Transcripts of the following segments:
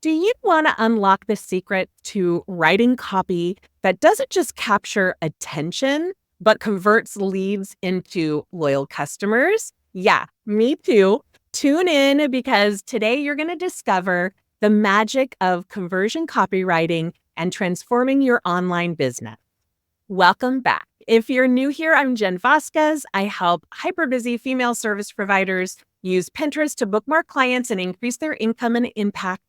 Do you want to unlock the secret to writing copy that doesn't just capture attention, but converts leads into loyal customers? Yeah, me too. Tune in because today you're going to discover the magic of conversion copywriting and transforming your online business. Welcome back. If you're new here, I'm Jen Vasquez. I help hyper-busy female service providers use Pinterest to bookmark clients and increase their income and impact.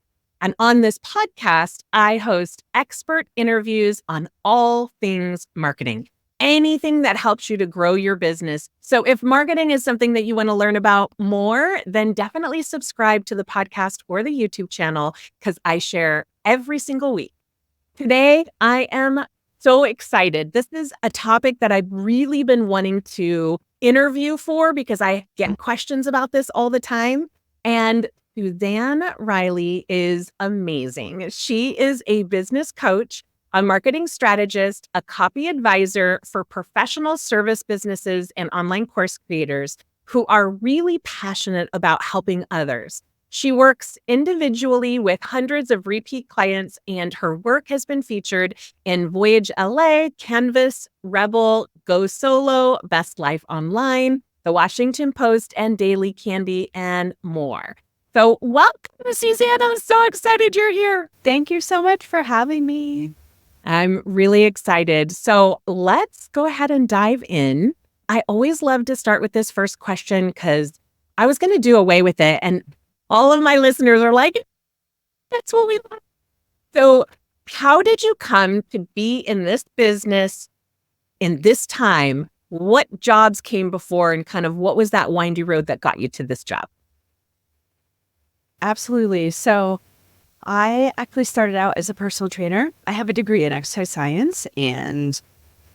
And on this podcast, I host expert interviews on all things marketing, anything that helps you to grow your business. So if marketing is something that you want to learn about more, then definitely subscribe to the podcast or the YouTube channel because I share every single week. Today, I am so excited. This is a topic that I've really been wanting to interview for because I get questions about this all the time. And Suzanne Riley is amazing. She is a business coach, a marketing strategist, a copy advisor for professional service businesses and online course creators who are really passionate about helping others. She works individually with hundreds of repeat clients, and her work has been featured in Voyage LA, Canvas, Rebel, Go Solo, Best Life Online, The Washington Post, and Daily Candy, and more. So welcome, Suzanne. I'm so excited you're here. Thank you so much for having me. I'm really excited. So let's go ahead and dive in. I always love to start with this first question because I was going to do away with it. And all of my listeners are like, that's what we want. So how did you come to be in this business in this time? What jobs came before and kind of what was that windy road that got you to this job? Absolutely. So I actually started out as a personal trainer. I have a degree in exercise science. And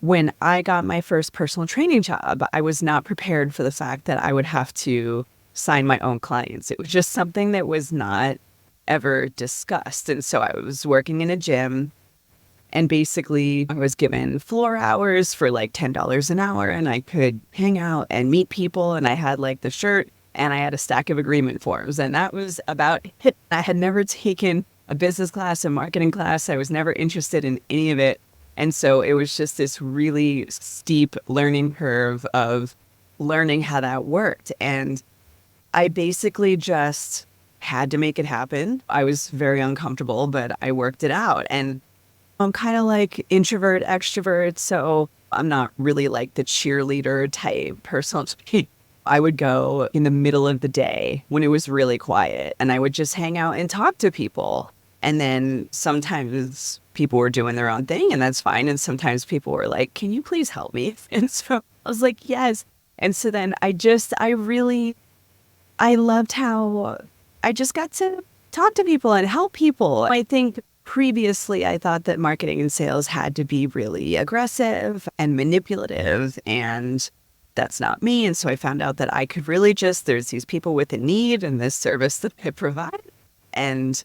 when I got my first personal training job, I was not prepared for the fact that I would have to sign my own clients. It was just something that was not ever discussed. And so I was working in a gym and basically I was given floor hours for like $10 an hour and I could hang out and meet people. And I had like the shirt and I had a stack of agreement forms. And that was about it. I had never taken a business class, a marketing class. I was never interested in any of it. And so it was just this really steep learning curve of learning how that worked. And I basically just had to make it happen. I was very uncomfortable, but I worked it out. And I'm kind of like introvert, extrovert. So I'm not really like the cheerleader type person. I would go in the middle of the day when it was really quiet and I would just hang out and talk to people. And then sometimes people were doing their own thing and that's fine. And sometimes people were like, can you please help me? And so I was like, yes. And so then I loved how I just got to talk to people and help people. I think previously I thought that marketing and sales had to be really aggressive and manipulative, and that's not me. And so I found out that I could really there's these people with a need and this service that I provide, and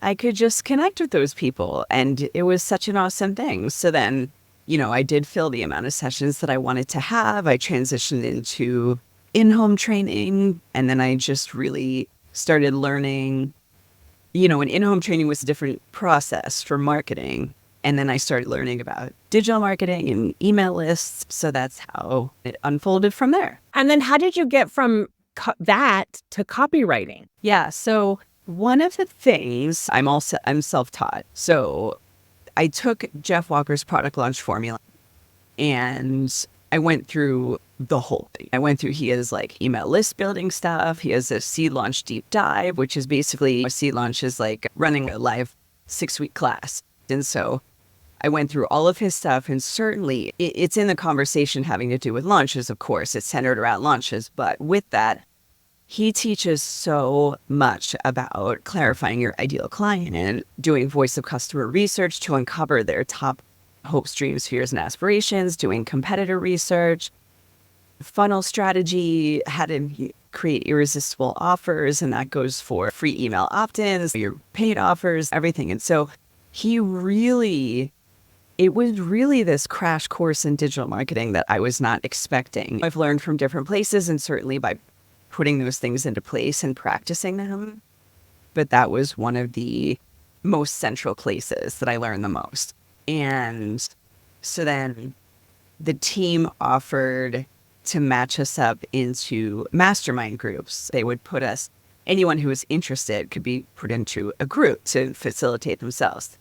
I could just connect with those people. And it was such an awesome thing. So then, I did fill the amount of sessions that I wanted to have. I transitioned into in-home training. And then I just really started learning, and in-home training was a different process for marketing. And then I started learning about digital marketing and email lists. So that's how it unfolded from there. And then how did you get from that to copywriting? Yeah. So one of the things I'm self-taught. So I took Jeff Walker's product launch formula and I went through the whole thing. He has like email list building stuff. He has a seed launch deep dive, which is basically a seed launch is like running a live 6-week class. And so I went through all of his stuff, and certainly it's in the conversation having to do with launches, of course. It's centered around launches. But with that, he teaches so much about clarifying your ideal client and doing voice of customer research to uncover their top hopes, dreams, fears, and aspirations, doing competitor research, funnel strategy, how to create irresistible offers. And that goes for free email opt-ins, your paid offers, everything. And so it was really this crash course in digital marketing that I was not expecting. I've learned from different places, and certainly by putting those things into place and practicing them, but that was one of the most central places that I learned the most. And so then the team offered to match us up into mastermind groups. They would put us, anyone who was interested could be put into a group to facilitate themselves.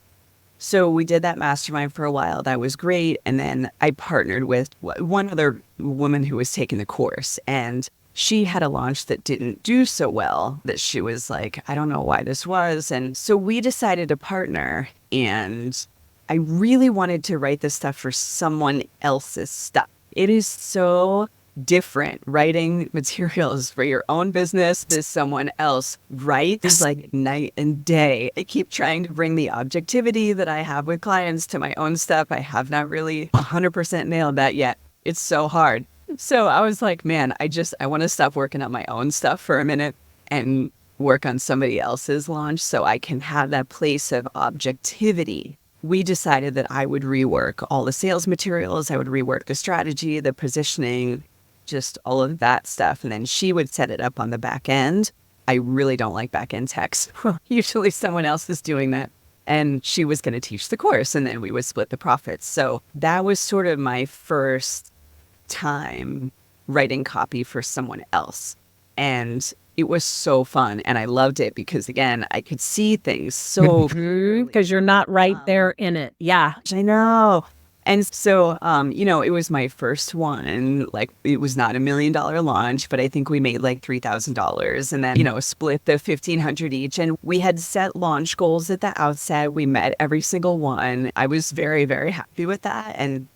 So we did that mastermind for a while. That was great. And then I partnered with one other woman who was taking the course, and she had a launch that didn't do so well, that she was like, I don't know why this was. And so we decided to partner, and I really wanted to write this stuff for someone else's stuff. It is so different writing materials for your own business as someone else writes like night and day. I keep trying to bring the objectivity that I have with clients to my own stuff. I have not really 100% nailed that yet. It's so hard. So I was like, man, I want to stop working on my own stuff for a minute and work on somebody else's launch so I can have that place of objectivity. We decided that I would rework all the sales materials. I would rework the strategy, the positioning, just all of that stuff. And then she would set it up on the back end. I really don't like back end text. Usually someone else is doing that. And she was going to teach the course, and then we would split the profits. So that was sort of my first time writing copy for someone else. And it was so fun. And I loved it because, again, I could see things so because you're not right there in it. Yeah. I know. And so, it was my first one. Like, it was not $1 million launch, but I think we made like $3,000, and then, split the 1,500 each. And we had set launch goals at the outset. We met every single one. I was very, very happy with that. And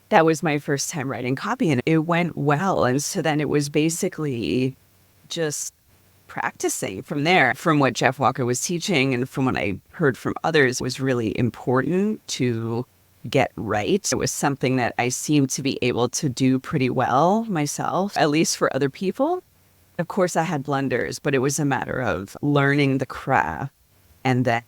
that was my first time writing copy, and it went well. And so then it was basically just practicing from there. From what Jeff Walker was teaching and from what I heard from others, was really important to get right. It was something that I seemed to be able to do pretty well myself, at least for other people. Of course, I had blunders, but it was a matter of learning the craft and then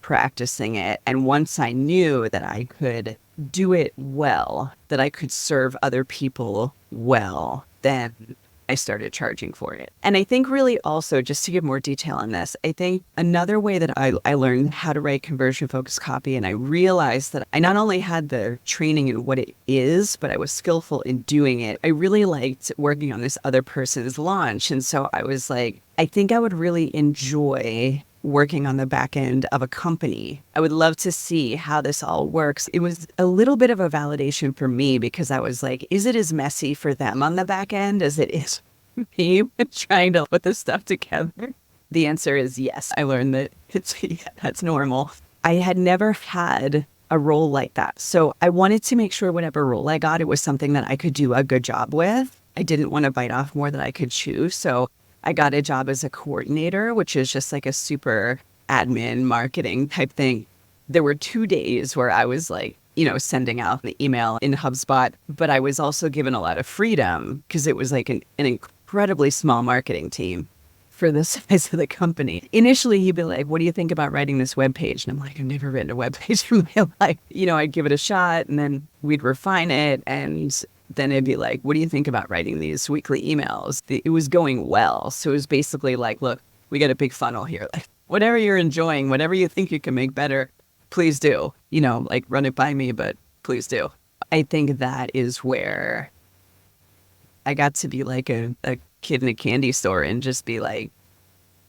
practicing it. And once I knew that I could do it well, that I could serve other people well, then I started charging for it. And I think really also, just to give more detail on this, I think another way that I learned how to write conversion-focused copy, and I realized that I not only had the training in what it is, but I was skillful in doing it. I really liked working on this other person's launch. And so I was like, I think I would really enjoy working on the back end of a company. I would love to see how this all works. It was a little bit of a validation for me because I was like, is it as messy for them on the back end as it is for me trying to put this stuff together? The answer is yes. I learned that that's normal. I had never had a role like that. So I wanted to make sure whatever role I got, it was something that I could do a good job with. I didn't want to bite off more than I could chew. So I got a job as a coordinator, which is just like a super admin marketing type thing. There were 2 days where I was like, sending out the email in HubSpot, but I was also given a lot of freedom because it was like an incredibly small marketing team for the size of the company. Initially, he'd be like, what do you think about writing this webpage? And I'm like, I've never written a webpage in my life. I'd give it a shot, and then we'd refine it, and then it'd be like, what do you think about writing these weekly emails? It was going well. So it was basically like, look, we got a big funnel here. Like, whatever you're enjoying, whatever you think you can make better, please do. Like, run it by me, but please do. I think that is where I got to be like a kid in a candy store and just be like,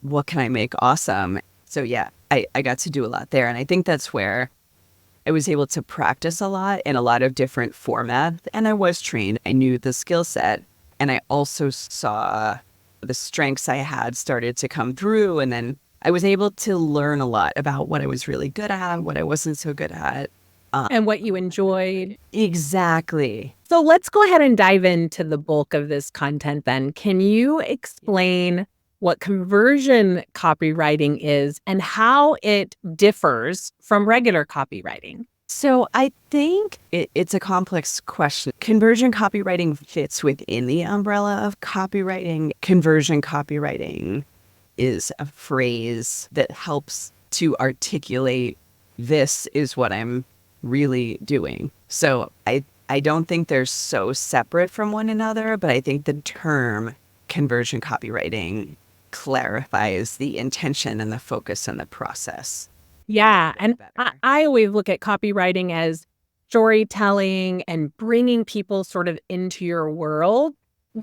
what can I make awesome? So yeah, I got to do a lot there. And I think that's where I was able to practice a lot in a lot of different formats, and I was trained. I knew the skill set, and I also saw the strengths I had started to come through, and then I was able to learn a lot about what I was really good at, what I wasn't so good at. And what you enjoyed. Exactly. So let's go ahead and dive into the bulk of this content then. Can you explain what conversion copywriting is and how it differs from regular copywriting? So I think it's a complex question. Conversion copywriting fits within the umbrella of copywriting. Conversion copywriting is a phrase that helps to articulate, this is what I'm really doing. So I don't think they're so separate from one another, but I think the term conversion copywriting clarifies the intention and the focus and the process. Yeah. And I always look at copywriting as storytelling and bringing people sort of into your world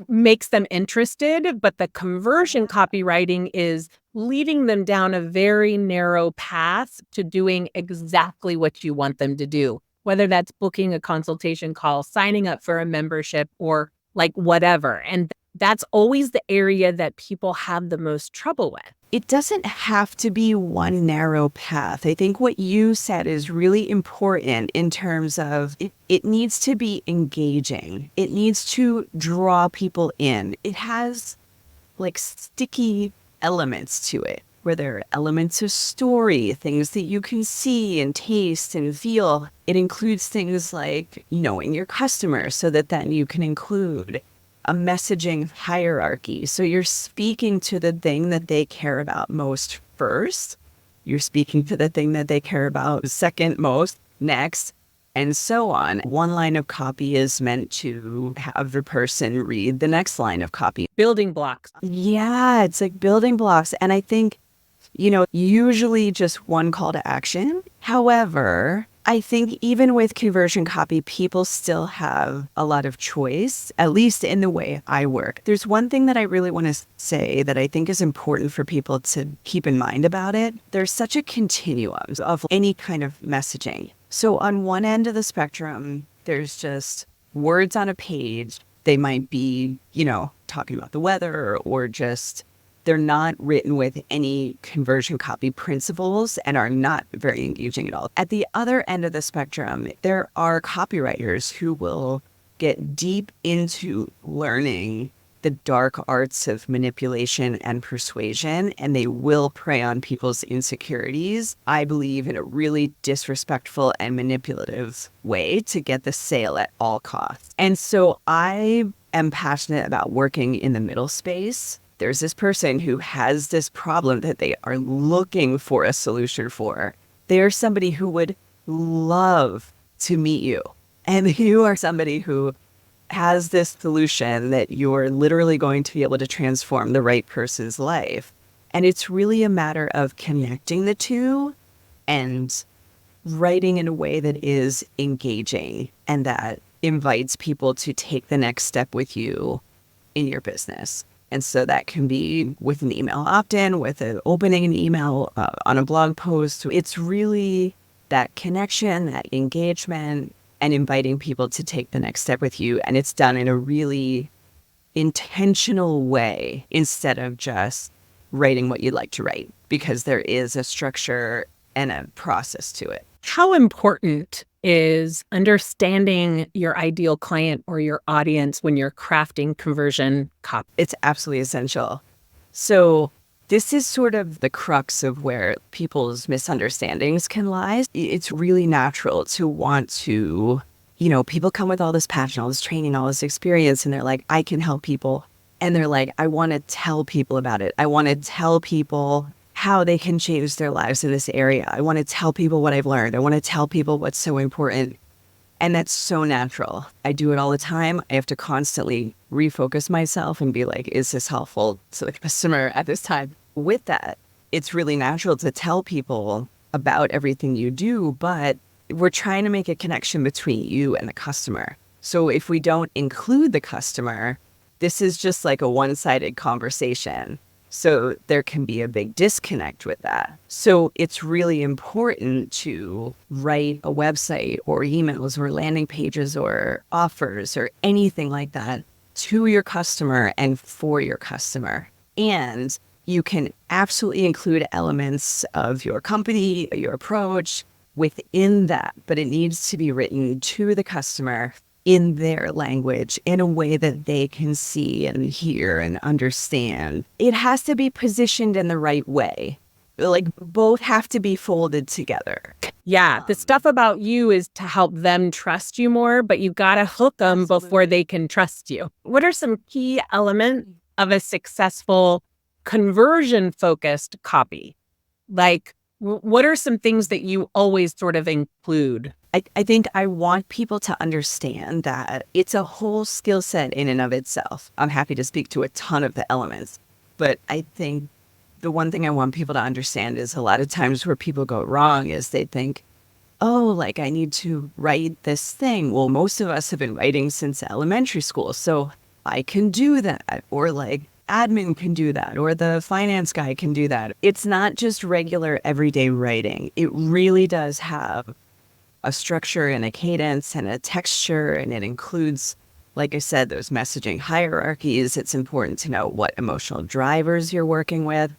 makes them interested. But the conversion copywriting is leading them down a very narrow path to doing exactly what you want them to do, whether that's booking a consultation call, signing up for a membership, or like whatever. And that's always the area that people have the most trouble with. It doesn't have to be one narrow path. I think what you said is really important in terms of it needs to be engaging. It needs to draw people in. It has like sticky elements to it, where there are elements of story, things that you can see and taste and feel. It includes things like knowing your customers so that then you can include a messaging hierarchy. So you're speaking to the thing that they care about most first. You're speaking to the thing that they care about second most, next, and so on. One line of copy is meant to have the person read the next line of copy. Building blocks. Yeah, it's like building blocks. And I think, usually just one call to action. However, I think even with conversion copy, people still have a lot of choice, at least in the way I work. There's one thing that I really want to say that I think is important for people to keep in mind about it. There's such a continuum of any kind of messaging. So on one end of the spectrum, there's just words on a page. They might be, talking about the weather or just they're not written with any conversion copy principles and are not very engaging at all. At the other end of the spectrum, there are copywriters who will get deep into learning the dark arts of manipulation and persuasion, and they will prey on people's insecurities, I believe, in a really disrespectful and manipulative way to get the sale at all costs. And so I am passionate about working in the middle space. There's this person who has this problem that they are looking for a solution for. They're somebody who would love to meet you. And you are somebody who has this solution that you're literally going to be able to transform the right person's life. And it's really a matter of connecting the two and writing in a way that is engaging and that invites people to take the next step with you in your business. And so that can be with an email opt-in, with opening an email on a blog post. It's really that connection, that engagement, and inviting people to take the next step with you. And it's done in a really intentional way instead of just writing what you'd like to write, because there is a structure and a process to it. How important is understanding your ideal client or your audience when you're crafting conversion copy? It's absolutely essential. So this is sort of the crux of where people's misunderstandings can lie. It's really natural to want to, people come with all this passion, all this training, all this experience, and they're like, I can help people. And they're like, I want to tell people about it. I want to tell people how they can change their lives in this area. I want to tell people what I've learned. I want to tell people what's so important. And that's so natural. I do it all the time. I have to constantly refocus myself and be like, is this helpful to the customer at this time? With that, it's really natural to tell people about everything you do, but we're trying to make a connection between you and the customer. So if we don't include the customer, this is just like a one-sided conversation. So there can be a big disconnect with that. So it's really important to write a website or emails or landing pages or offers or anything like that to your customer and for your customer. And you can absolutely include elements of your company, your approach within that, but it needs to be written to the customer in their language, in a way that they can see and hear and understand. It has to be positioned in the right way. Like, both have to be folded together. Yeah, the stuff about you is to help them trust you more, but you got to hook them before they can trust you. What are some key elements of a successful conversion-focused copy? Like, what are some things that you always sort of include? I think I want people to understand that it's a whole skill set in and of itself. I'm happy to speak to a ton of the elements. But I think the one thing I want people to understand is a lot of times where people go wrong is they think, oh, like I need to write this thing. Well, most of us have been writing since elementary school, so I can do that. Or like admin can do that, or the finance guy can do that. It's not just regular everyday writing. It really does have a structure and a cadence and a texture, and it includes, like I said, those messaging hierarchies. It's important to know what emotional drivers you're working with,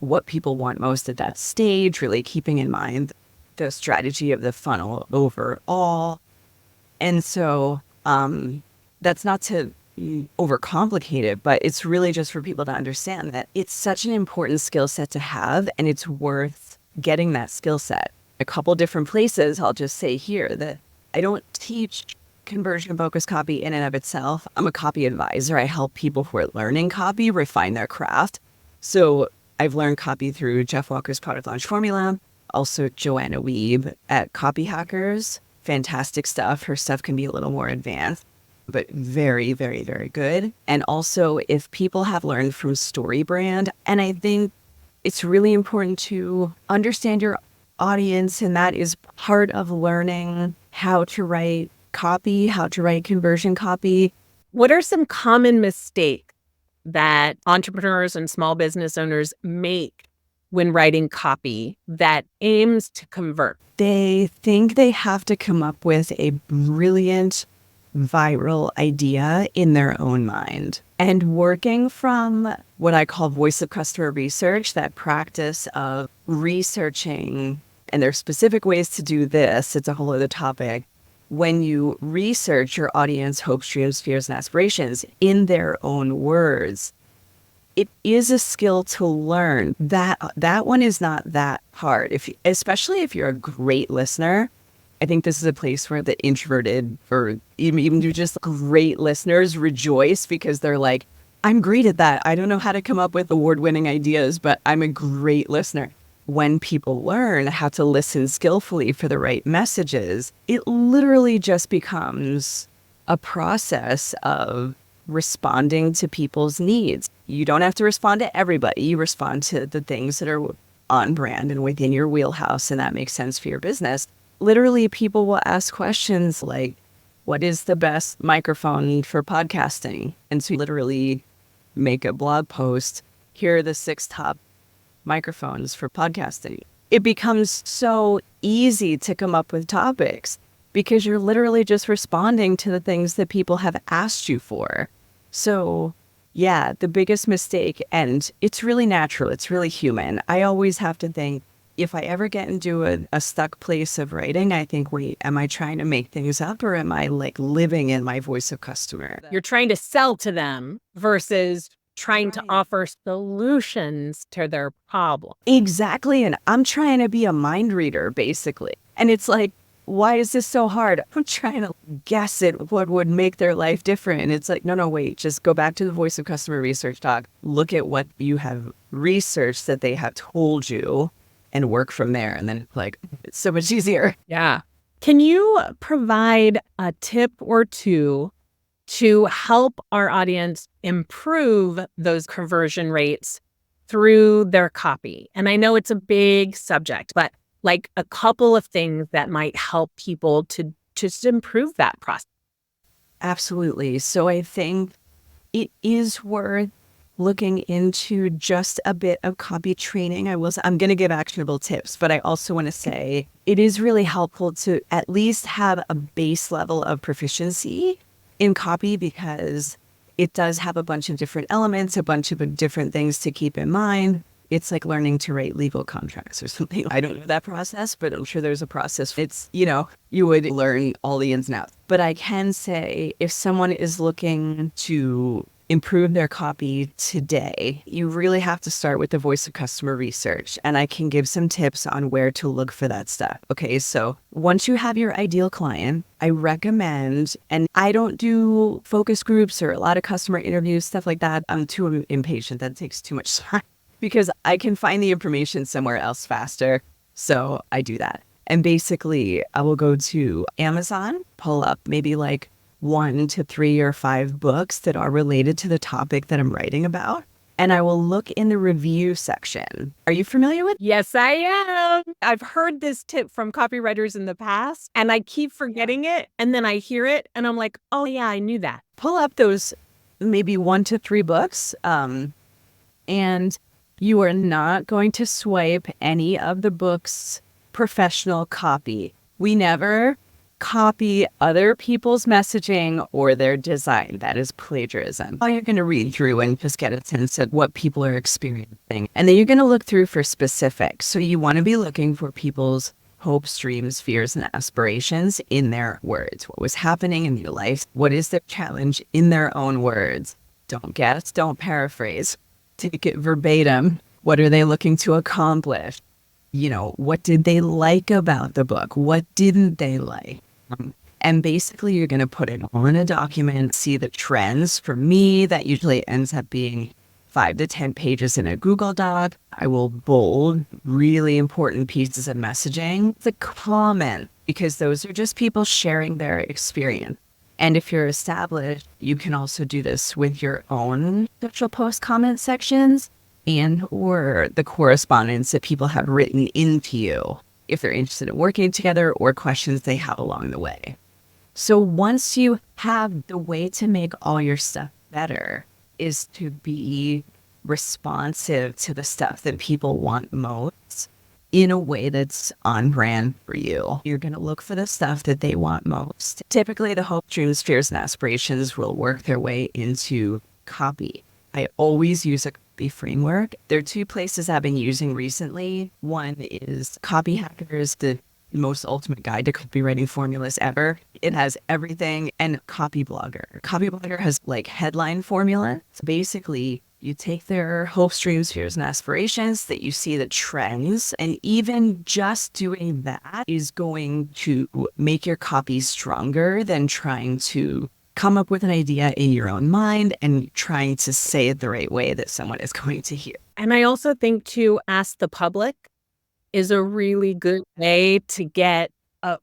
what people want most at that stage, really keeping in mind the strategy of the funnel overall. And so that's not to overcomplicate it, but it's really just for people to understand that it's such an important skill set to have, and it's worth getting that skill set. A couple different places, I'll just say here that I don't teach conversion focused copy in and of itself. I'm a copy advisor. I help people who are learning copy refine their craft. So I've learned copy through Jeff Walker's Product Launch Formula, also Joanna Wiebe at Copy Hackers. Fantastic stuff. Her stuff can be a little more advanced, but very, very, very good. And also, if people have learned from StoryBrand, and I think it's really important to understand your audience, and that is part of learning how to write copy, how to write conversion copy. What are some common mistakes that entrepreneurs and small business owners make when writing copy that aims to convert? They think they have to come up with a brilliant, viral idea in their own mind. And working from what I call voice of customer research, that practice of researching, and there are specific ways to do this, it's a whole other topic. When you research your audience hopes, dreams, fears, and aspirations in their own words, it is a skill to learn. That one is not that hard. Especially if you're a great listener. I think this is a place where the introverted or even just great listeners rejoice, because they're like, I'm great at that. I don't know how to come up with award-winning ideas, but I'm a great listener. When people learn how to listen skillfully for the right messages, it literally just becomes a process of responding to people's needs. You don't have to respond to everybody. You respond to the things that are on brand and within your wheelhouse, and that makes sense for your business. Literally, people will ask questions like, what is the best microphone for podcasting? And so you literally make a blog post. Here are the 6 top microphones for podcasting. It becomes so easy to come up with topics because you're literally just responding to the things that people have asked you for. So yeah, the biggest mistake, and it's really natural, it's really human. I always have to think, if I ever get into a stuck place of writing, I think, wait, am I trying to make things up, or am I like living in my voice of customer? You're trying to sell to them versus trying to offer solutions to their problem. Exactly. And I'm trying to be a mind reader, basically. And it's like, why is this so hard? I'm trying to guess at what would make their life different. And it's like, no, wait, just go back to the voice of customer research doc. Look at what you have researched that they have told you and work from there. And then like, it's so much easier. Yeah. Can you provide a tip or two to help our audience improve those conversion rates through their copy? And I know it's a big subject, but like a couple of things that might help people to just improve that process. Absolutely. So I think it is worth looking into just a bit of copy training. I'm going to give actionable tips, but I also want to say it is really helpful to at least have a base level of proficiency in copy, because it does have a bunch of different elements, a bunch of different things to keep in mind. It's like learning to write legal contracts or something. I don't know that process, but I'm sure there's a process. It's, you would learn all the ins and outs. But I can say, if someone is looking to improve their copy today, you really have to start with the voice of customer research. And I can give some tips on where to look for that stuff. Okay, so once you have your ideal client, I recommend, and I don't do focus groups or a lot of customer interviews, stuff like that. I'm too impatient. That takes too much time because I can find the information somewhere else faster. So I do that. And basically, I will go to Amazon, pull up maybe like 1 to 3 or 5 books that are related to the topic that I'm writing about. and I will look in the review section. Are you familiar with? Yes, I am. I've heard this tip from copywriters in the past, and I keep forgetting it. And then I hear it, and I'm like, oh, yeah, I knew that. Pull up those maybe 1 to 3 books, and you are not going to swipe any of the book's professional copy. We never copy other people's messaging or their design. That is plagiarism. All you're going to read through and just get a sense of what people are experiencing. And then you're going to look through for specifics. So you want to be looking for people's hopes, dreams, fears, and aspirations in their words. What was happening in your life? What is their challenge in their own words? Don't guess, don't paraphrase. Take it verbatim. What are they looking to accomplish? You know, what did they like about the book? What didn't they like? And basically, you're going to put it all in a document, see the trends. For me, that usually ends up being 5 to 10 pages in a Google Doc. I will bold really important pieces of messaging. The comment, because those are just people sharing their experience. And if you're established, you can also do this with your own social post comment sections and or the correspondence that people have written into you if they're interested in working together or questions they have along the way. So once you have the way to make all your stuff better is to be responsive to the stuff that people want most in a way that's on brand for you. You're going to look for the stuff that they want most. Typically, the hopes, dreams, fears, and aspirations will work their way into copy. I always use a copy framework. There are 2 places I've been using recently. One is Copy Hackers, the most ultimate guide to copywriting formulas ever. It has everything. And Copy Blogger. Copy Blogger has like headline formula. So basically, you take their hopes, dreams, fears, and aspirations, that you see the trends, and even just doing that is going to make your copy stronger than trying to come up with an idea in your own mind and trying to say it the right way that someone is going to hear. And I also think to ask the public is a really good way to get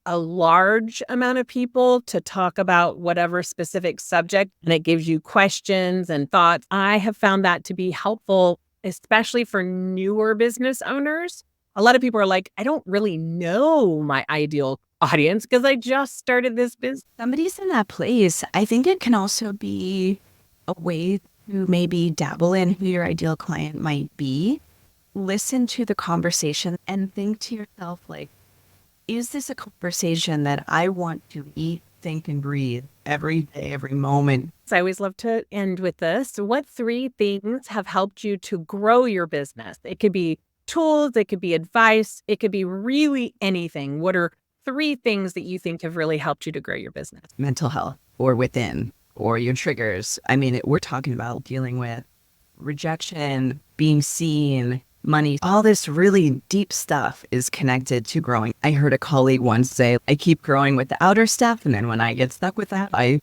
a large amount of people to talk about whatever specific subject, and it gives you questions and thoughts. I have found that to be helpful, especially for newer business owners. A lot of people are like, I don't really know my ideal audience because I just started this business. Somebody's in that place. I think it can also be a way to maybe dabble in who your ideal client might be. Listen to the conversation and think to yourself, like, is this a conversation that I want to eat, think, and breathe every day, every moment? So I always love to end with this. What 3 things have helped you to grow your business? It could be tools, it could be advice, it could be really anything. What are 3 things that you think have really helped you to grow your business? Mental health or within or your triggers. I mean, we're talking about dealing with rejection, being seen, money. All this really deep stuff is connected to growing. I heard a colleague once say, I keep growing with the outer stuff, and then when I get stuck with that, I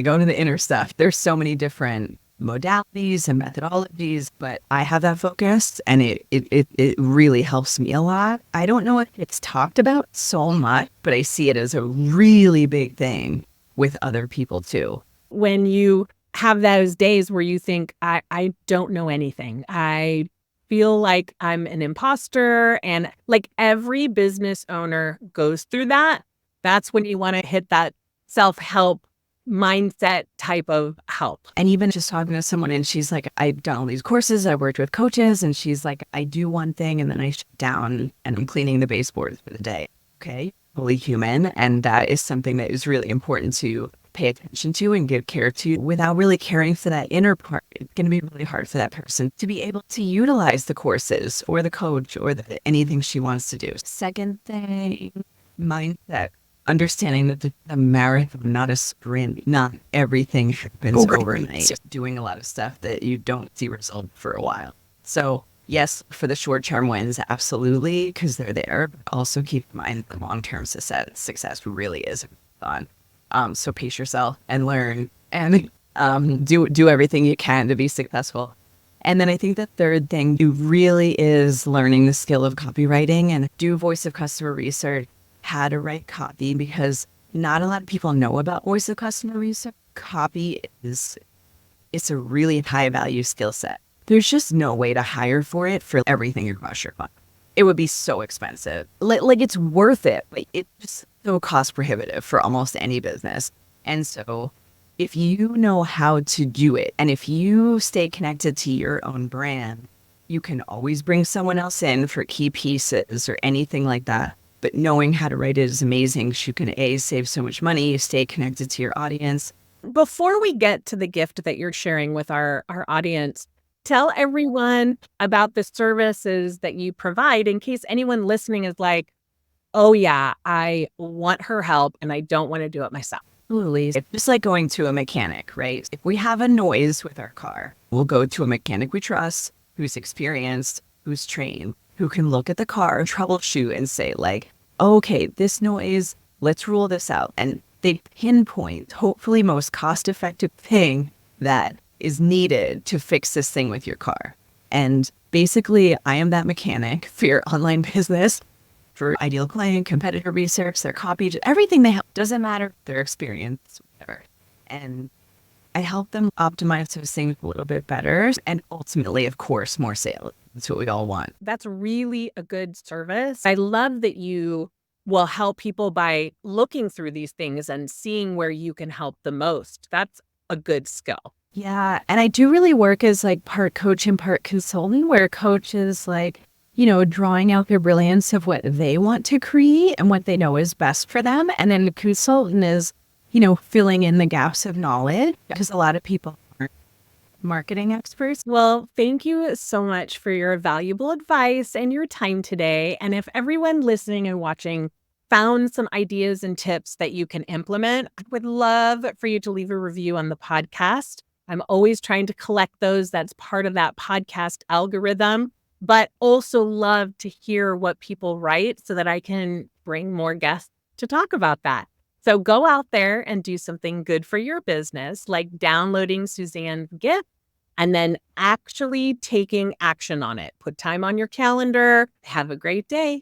go to the inner stuff. There's so many different modalities and methodologies, but I have that focus, and it really helps me a lot. I don't know if it's talked about so much, but I see it as a really big thing with other people too. When you have those days where you think, I don't know anything, I feel like I'm an imposter, and like every business owner goes through that, that's when you want to hit that self-help mindset type of help. And even just talking to someone and she's like, I've done all these courses, I worked with coaches, and she's like, I do one thing and then I shut down and I'm cleaning the baseboards for the day. Okay, fully human. And that is something that is really important to pay attention to and give care to. Without really caring for that inner part, it's going to be really hard for that person to be able to utilize the courses or the coach or anything she wants to do. Second thing, mindset. Understanding that the marathon, not a sprint, not everything happens overnight. Doing a lot of stuff that you don't see results for a while. So yes, for the short-term wins, absolutely, because they're there. But also keep in mind the long-term success really is on. So pace yourself and learn and do everything you can to be successful. And then I think the third thing really is learning the skill of copywriting and do voice of customer research, how to write copy, because not a lot of people know about voice of customer research. Copy it's a really high value skill set. there's just no way to hire for it for everything across your fund. It would be so expensive. Like it's worth it. Like it's just so cost prohibitive for almost any business. And so if you know how to do it, and if you stay connected to your own brand, you can always bring someone else in for key pieces or anything like that. But knowing how to write it is amazing because you can save so much money, you stay connected to your audience. Before we get to the gift that you're sharing with our audience, tell everyone about the services that you provide in case anyone listening is like, oh yeah, I want her help and I don't want to do it myself. Absolutely. It's just like going to a mechanic, right? If we have a noise with our car, we'll go to a mechanic we trust, who's experienced, who's trained, who can look at the car, troubleshoot and say like, okay, this noise, let's rule this out. And they pinpoint, hopefully most cost-effective thing that is needed to fix this thing with your car. And basically, I am that mechanic for your online business, for ideal client, competitor research, their copy, everything they have. Doesn't matter their experience, whatever. And I help them optimize those things a little bit better. And ultimately, of course, more sales. That's what we all want. That's really a good service. I love that you will help people by looking through these things and seeing where you can help the most. That's a good skill. Yeah. And I do really work as like part coach and part consultant, where coach is like, you know, drawing out their brilliance of what they want to create and what they know is best for them. And then the consultant is, you know, filling in the gaps of knowledge because a lot of people aren't marketing experts. Well, thank you so much for your valuable advice and your time today. And if everyone listening and watching found some ideas and tips that you can implement, I would love for you to leave a review on the podcast. I'm always trying to collect those. That's part of that podcast algorithm, but also love to hear what people write so that I can bring more guests to talk about that. So go out there and do something good for your business, like downloading Suzanne's gift and then actually taking action on it. Put time on your calendar. Have a great day.